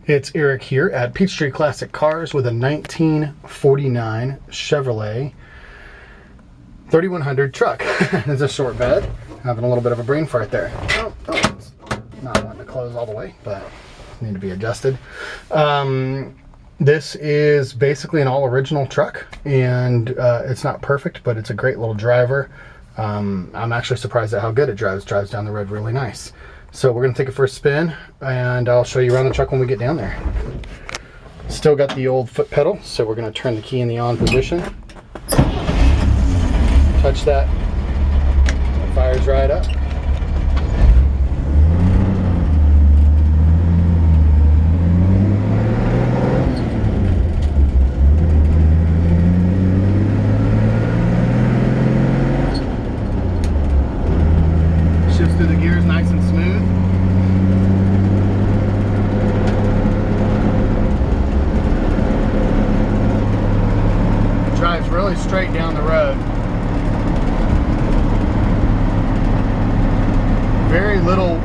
It's Eric here at Peachtree Classic Cars with a 1949 Chevrolet 3100 truck. It's a short bed. Having a little bit of a brain fart there. Oh, it's not wanting to close all the way, but need to be adjusted. This is basically an all original truck, and it's not perfect, but it's a great little driver. I'm actually surprised at how good it drives. Drives down the road really nice. So we're going to take it for a spin, and I'll show you around the truck when we get down there. Still got the old foot pedal, so we're going to turn the key in the on position. Touch that. It fires right up. Shifts through the gears nice and smooth. Drives really straight down the road. Very little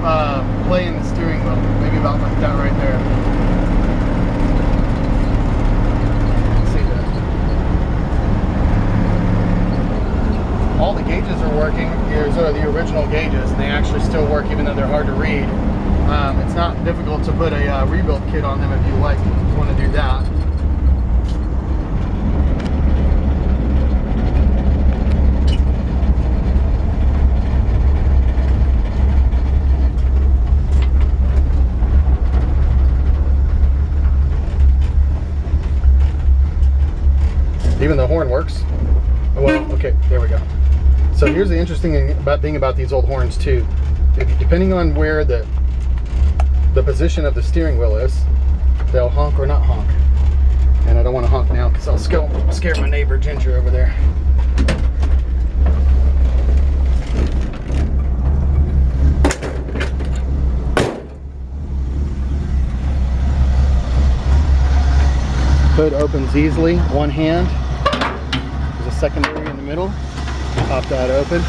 play in the steering wheel, maybe about like that right there. See that? All the gauges are working. These are the original gauges, and they actually still work even though they're hard to read. It's not difficult to put a rebuild kit on them if you want to do that. Even the horn works. Well, okay, there we go. So here's the interesting thing about these old horns too. Depending on where the position of the steering wheel is, they'll honk or not honk. And I don't want to honk now because I'll scare my neighbor Ginger over there. Hood opens easily, one hand. There's a secondary in the middle. Pop that open.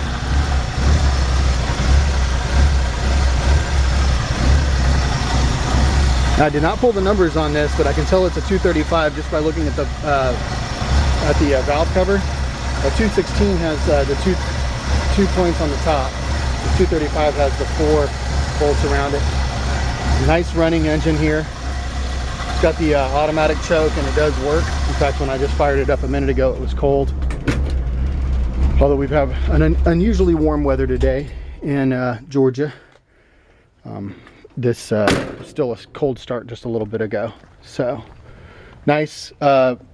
Now, I did not pull the numbers on this, but I can tell it's a 235 just by looking at the valve cover. A 216 has the two points on the top. The 235 has the 4 bolts around it. Nice running engine here. It's got the automatic choke, and it does work. In fact, when I just fired it up a minute ago, it was cold. Although we've had an unusually warm weather today in Georgia. This still a cold start just a little bit ago. So nice,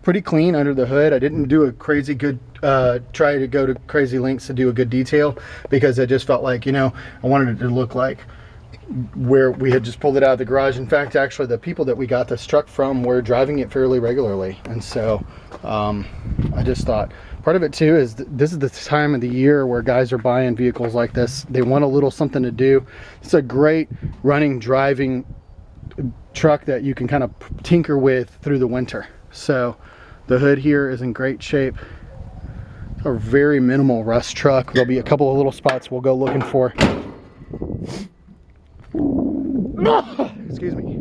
pretty clean under the hood. I didn't do a crazy good, try to go to crazy lengths to do a good detail, because I just felt like, I wanted it to look like where we had just pulled it out of the garage. In fact, actually the people that we got this truck from were driving it fairly regularly, and so I just thought part of it too is this is the time of the year where guys are buying vehicles like this. They want a little something to do. It's a great running, driving truck that you can kind of tinker with through the winter. So the hood here is in great shape. It's a very minimal rust truck. There'll be a couple of little spots we'll go looking for. Excuse me.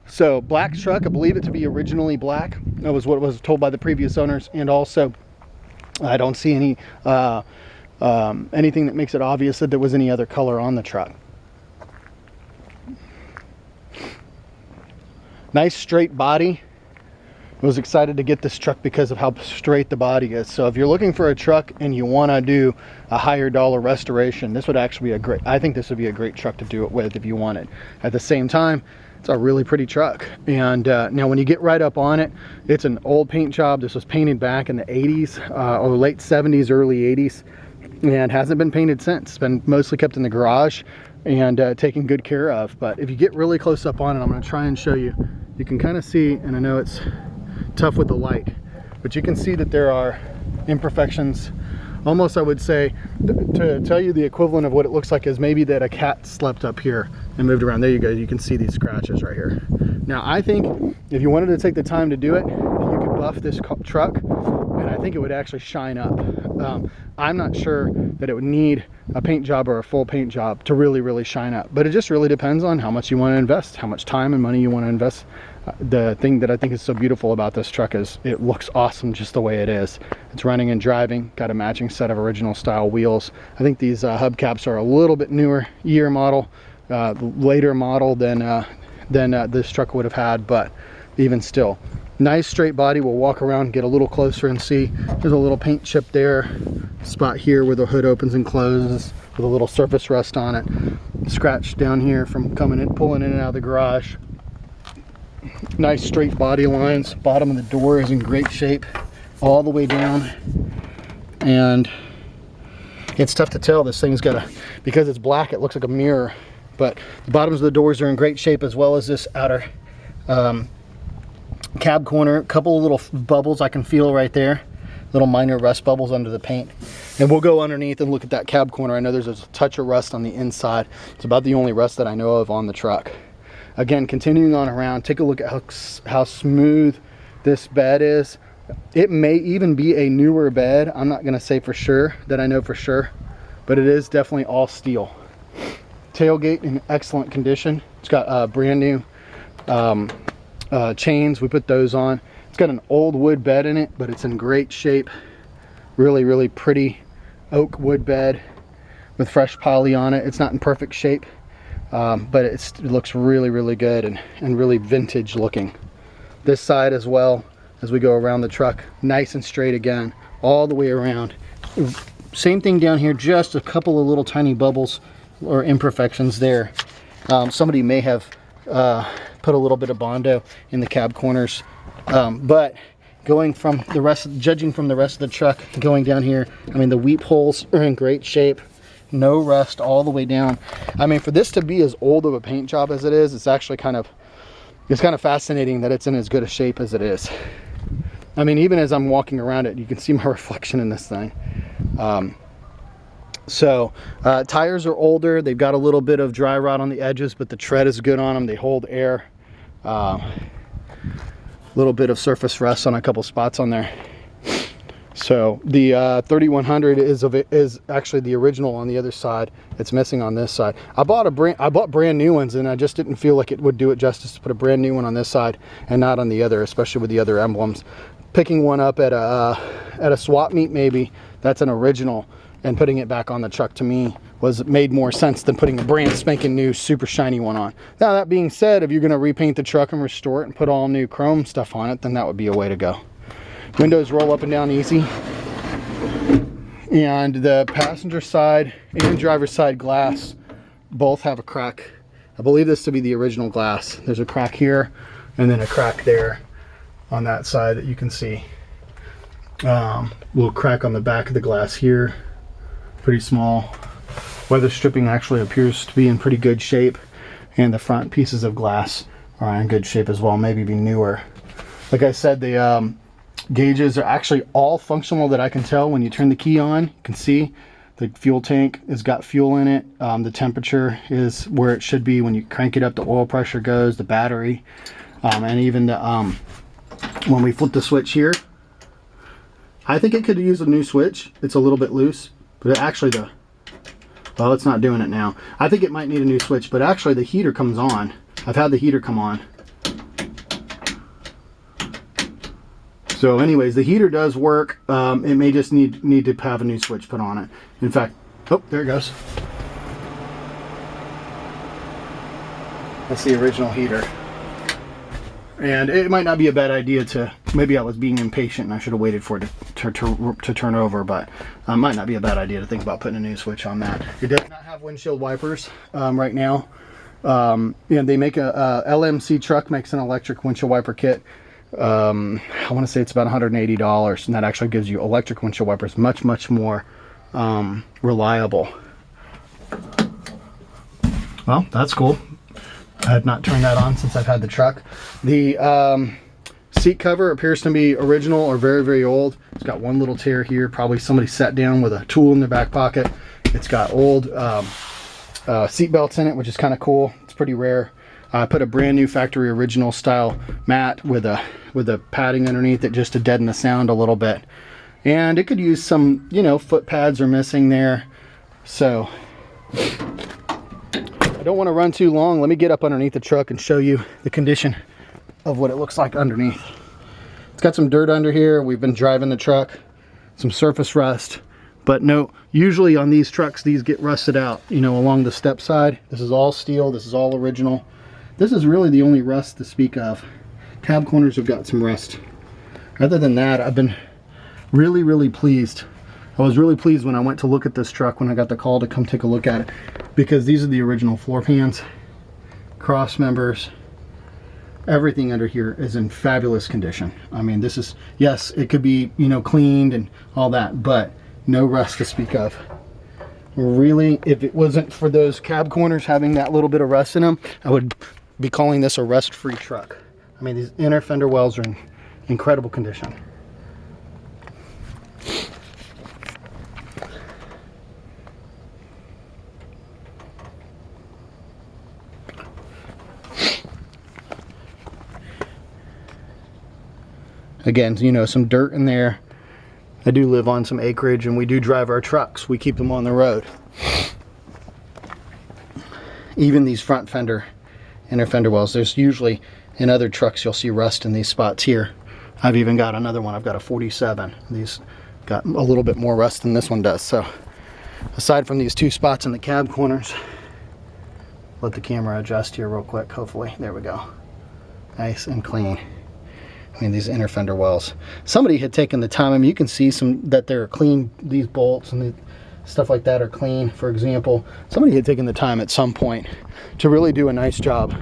So black truck, I believe it to be originally black. That was what was told by the previous owners, and also I don't see any anything that makes it obvious that there was any other color on the truck. Nice straight body. I was excited to get this truck because of how straight the body is. So if you're looking for a truck and you want to do a higher dollar restoration, this would actually be I think this would be a great truck to do it with if you want it. At the same time, it's a really pretty truck. And now when you get right up on it, it's an old paint job. This was painted back in the 80s or late 70s, early 80s, and hasn't been painted since. It's been mostly kept in the garage and taken good care of. But if you get really close up on it, I'm going to try and show you. You can kind of see, and I know it's tough with the light, but you can see that there are imperfections. Almost, I would say, to tell you the equivalent of what it looks like is maybe that a cat slept up here and moved around. There you go. You can see these scratches right here. Now, I think if you wanted to take the time to do it, you could buff this truck, and I think it would actually shine up. I'm not sure that it would need a paint job or a full paint job to really shine up, but it just really depends on how much you want to invest, how much time and money you want to invest. The thing that I think is so beautiful about this truck is it looks awesome just the way it is. It's running and driving, got a matching set of original style wheels. I think these hubcaps are a little bit newer year model, later model than this truck would have had, but even still, nice straight body. We'll walk around, get a little closer and see. There's a little paint chip there, spot here where the hood opens and closes with a little surface rust on it. Scratch down here from coming in, pulling in and out of the garage. Nice straight body lines. Bottom of the door is in great shape all the way down, and it's tough to tell. This thing's got a, because it's black, it looks like a mirror, but the bottoms of the doors are in great shape, as well as this outer cab corner. A couple of little bubbles I can feel right there, little minor rust bubbles under the paint. And we'll go underneath and look at that cab corner. I know there's a touch of rust on the inside. It's about the only rust that I know of on the truck. Again, continuing on around, take a look at how smooth this bed is. It may even be a newer bed. I'm not gonna say for sure that I know for sure, but it is definitely all steel. Tailgate in excellent condition. It's got brand new chains. We put those on. It's got an old wood bed in it, but it's in great shape. Really pretty oak wood bed with fresh poly on it. It's not in perfect shape, but it looks really good and really vintage looking. This side as well, as we go around the truck, nice and straight again, all the way around. Same thing down here, just a couple of little tiny bubbles or imperfections there. Somebody may have put a little bit of Bondo in the cab corners, but going from the rest, judging from the rest of the truck, going down here, I mean, the weep holes are in great shape. No rust all the way down. I mean, for this to be as old of a paint job as it is, it's actually kind of fascinating that it's in as good a shape as it is. I mean, even as I'm walking around it, you can see my reflection in this thing. Tires are older. They've got a little bit of dry rot on the edges, but the tread is good on them. They hold air. Little bit of surface rust on a couple spots on there. So the 3100 is actually the original on the other side. It's missing on this side. I bought brand new ones, and I just didn't feel like it would do it justice to put a brand new one on this side and not on the other, especially with the other emblems. Picking one up at a swap meet, maybe that's an original, and putting it back on the truck to me made more sense than putting a brand spanking new super shiny one on. Now, that being said, if you're going to repaint the truck and restore it and put all new chrome stuff on it, then that would be a way to go. Windows roll up and down easy, and the passenger side and driver's side glass both have a crack. I believe this to be the original glass. There's a crack here and then a crack there on that side that you can see. Little crack on the back of the glass here, pretty small. Weather stripping actually appears to be in pretty good shape, and the front pieces of glass are in good shape as well, maybe be newer. Like I said, the gauges are actually all functional that I can tell. When you turn the key on, you can see the fuel tank has got fuel in it. The temperature is where it should be. When you crank it up, the oil pressure goes, the battery, and even the when we flip the switch here, I think it could use a new switch. It's a little bit loose, but it actually well, it's not doing it now. I think it might need a new switch, but actually the heater comes on. I've had the heater come on. So anyways, the heater does work. It may just need to have a new switch put on it. In fact, oh, there it goes. That's the original heater. And it might not be a bad idea to, maybe I was being impatient and I should have waited for it to turn over, but it might not be a bad idea to think about putting a new switch on that. It does not have windshield wipers right now. They make LMC truck makes an electric windshield wiper kit. I want to say it's about $180, and that actually gives you electric windshield wipers, much more reliable. Well, that's cool. I have not turned that on since I've had the truck. The seat cover appears to be original or very old. It's got one little tear here. Probably somebody sat down with a tool in their back pocket. It's got old seat belts in it, which is kind of cool. It's pretty rare. I put a brand new factory original style mat with a padding underneath it just to deaden the sound a little bit. And it could use some, you know, foot pads are missing there. So I don't want to run too long. Let me get up underneath the truck and show you the condition of what it looks like underneath. It's got some dirt under here. We've been driving the truck, some surface rust, but no, usually on these trucks, these get rusted out, you know, along the step side. This is all steel. This is all original. This is really the only rust to speak of. Cab corners have got some rust. Other than that, I've been really, really pleased. I was really pleased when I went to look at this truck when I got the call to come take a look at it, because these are the original floor pans, cross members, everything under here is in fabulous condition. I mean, this is, yes, it could be, you know, cleaned and all that, but no rust to speak of. Really, if it wasn't for those cab corners having that little bit of rust in them, I would be calling this a rust-free truck. I mean, these inner fender wells are in incredible condition. Again, you know, some dirt in there. I do live on some acreage and we do drive our trucks. We keep them on the road. Even these front fender, inner fender wells, there's usually, in other trucks, you'll see rust in these spots here. I've even got another one. I've got a 47. These got a little bit more rust than this one does. So aside from these two spots in the cab corners, let the camera adjust here real quick, hopefully. There we go. Nice and clean. I mean, these inner fender wells. Somebody had taken the time. I mean, you can see some that they're clean. These bolts and the stuff like that are clean. For example, somebody had taken the time at some point to really do a nice job,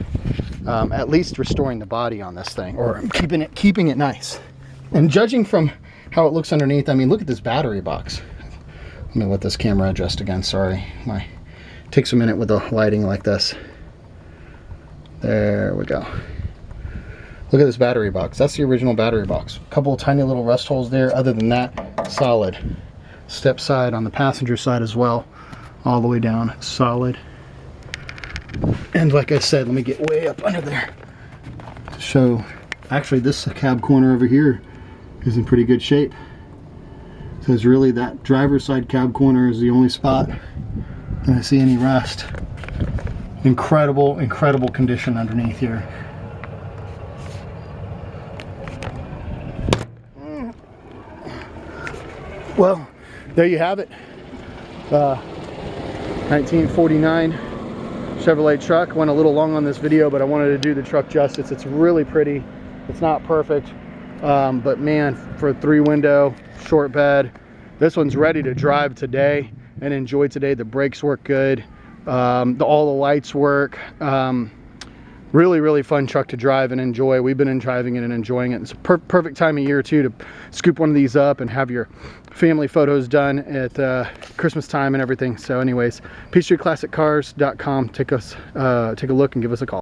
at least restoring the body on this thing, or keeping it nice. And judging from how it looks underneath, I mean, look at this battery box. Let me let this camera adjust again. Sorry, takes a minute with the lighting like this. There we go. Look at this battery box. That's the original battery box. A couple of tiny little rust holes there. Other than that, solid. Step side on the passenger side as well. All the way down, it's solid. And like I said, let me get way up under there to show. Actually, this cab corner over here is in pretty good shape. So it's really that driver's side cab corner is the only spot that I see any rust. Incredible, incredible condition underneath here. Well, there you have it. 1949 Chevrolet truck. Went a little long on this video, but I wanted to do the truck justice. It's really pretty. It's not perfect, but man, for a 3-window, short bed, this one's ready to drive today and enjoy today. The brakes work good. All the lights work. Really, really fun truck to drive and enjoy. We've been driving it and enjoying it. It's a perfect time of year too to scoop one of these up and have your family photos done at Christmas time and everything. So anyways, PeachTreeClassicCars.com. Take a look and give us a call.